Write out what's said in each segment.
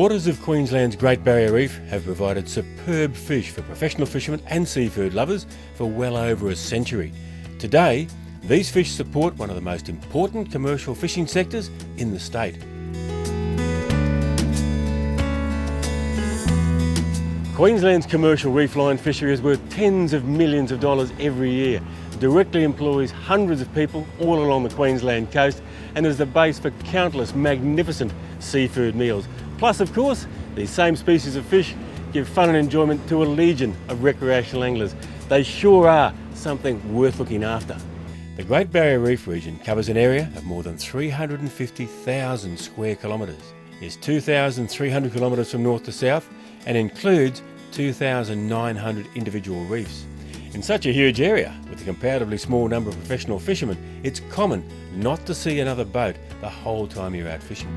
waters of Queensland's Great Barrier Reef have provided superb fish for professional fishermen and seafood lovers for well over a century. Today, these fish support one of the most important commercial fishing sectors in the state. Queensland's commercial reef line fishery is worth tens of millions of dollars every year, directly employs hundreds of people all along the Queensland coast, and is the base for countless magnificent seafood meals. Plus, of course, these same species of fish give fun and enjoyment to a legion of recreational anglers. They sure are something worth looking after. The Great Barrier Reef region covers an area of more than 350,000 square kilometres, is 2,300 kilometres from north to south, and includes 2,900 individual reefs. In such a huge area, with a comparatively small number of professional fishermen, it's common not to see another boat the whole time you're out fishing.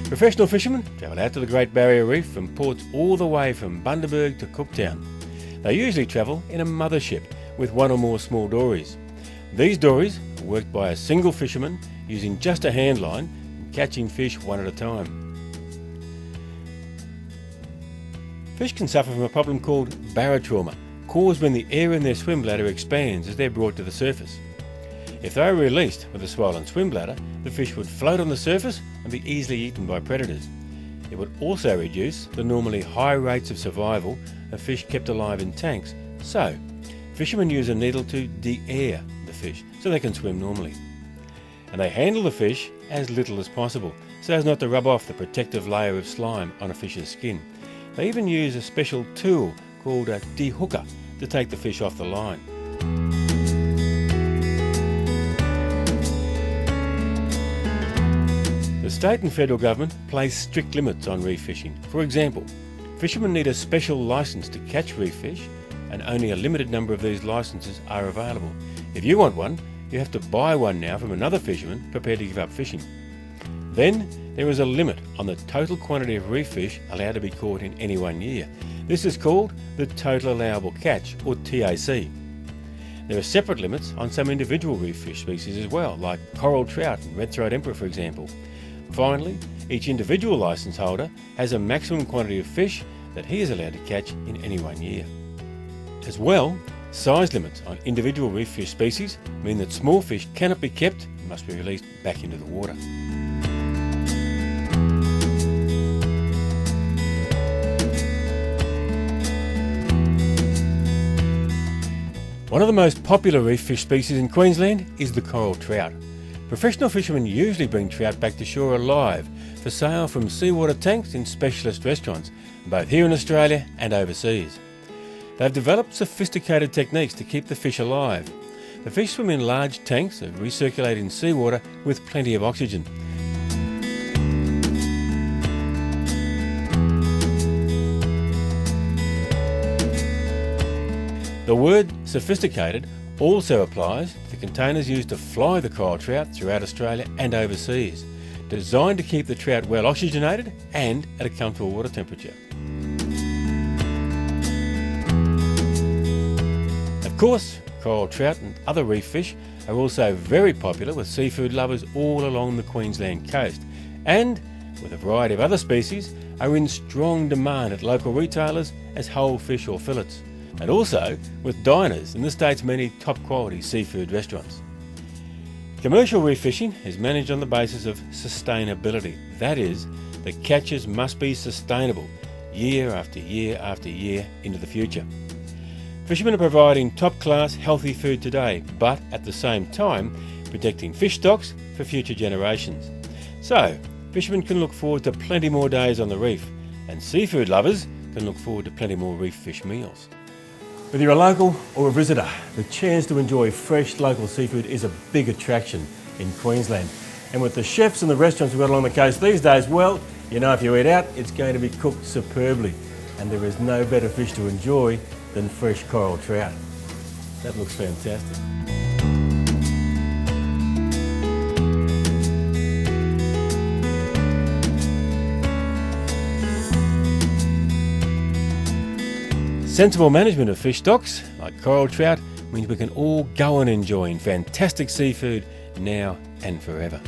Professional fishermen travel out to the Great Barrier Reef from ports all the way from Bundaberg to Cooktown. They usually travel in a mothership with one or more small dories. These dories are worked by a single fisherman using just a hand line and catching fish one at a time. Fish can suffer from a problem called barotrauma, caused when the air in their swim bladder expands as they're brought to the surface. If they were released with a swollen swim bladder, the fish would float on the surface and be easily eaten by predators. It would also reduce the normally high rates of survival of fish kept alive in tanks. So, fishermen use a needle to de-air the fish so they can swim normally. And they handle the fish as little as possible, so as not to rub off the protective layer of slime on a fish's skin. They even use a special tool called a de-hooker to take the fish off the line. The state and federal government place strict limits on reef fishing. For example, fishermen need a special licence to catch reef fish, and only a limited number of these licences are available. If you want one, you have to buy one now from another fisherman prepared to give up fishing. Then there is a limit on the total quantity of reef fish allowed to be caught in any 1 year. This is called the Total Allowable Catch, or TAC. There are separate limits on some individual reef fish species as well, like coral trout and red throat emperor, for example. Finally, each individual licence holder has a maximum quantity of fish that he is allowed to catch in any 1 year. As well, size limits on individual reef fish species mean that small fish cannot be kept and must be released back into the water. One of the most popular reef fish species in Queensland is the coral trout. Professional fishermen usually bring trout back to shore alive for sale from seawater tanks in specialist restaurants, both here in Australia and overseas. They've developed sophisticated techniques to keep the fish alive. The fish swim in large tanks of recirculating seawater with plenty of oxygen. The word sophisticated also applies to the containers used to fly the coral trout throughout Australia and overseas, designed to keep the trout well oxygenated and at a comfortable water temperature. Of course, coral trout and other reef fish are also very popular with seafood lovers all along the Queensland coast, and, with a variety of other species, are in strong demand at local retailers as whole fish or fillets, and also with diners in the state's many top quality seafood restaurants. Commercial reef fishing is managed on the basis of sustainability. That is, the catches must be sustainable year after year after year into the future. Fishermen are providing top-class healthy food today, but at the same time protecting fish stocks for future generations. So, fishermen can look forward to plenty more days on the reef, and seafood lovers can look forward to plenty more reef fish meals. Whether you're a local or a visitor, the chance to enjoy fresh local seafood is a big attraction in Queensland. And with the chefs and the restaurants we've got along the coast these days, well, you know if you eat out, it's going to be cooked superbly. And there is no better fish to enjoy than fresh coral trout. That looks fantastic. Sensible management of fish stocks, like coral trout means we can all go on enjoying fantastic seafood now and forever.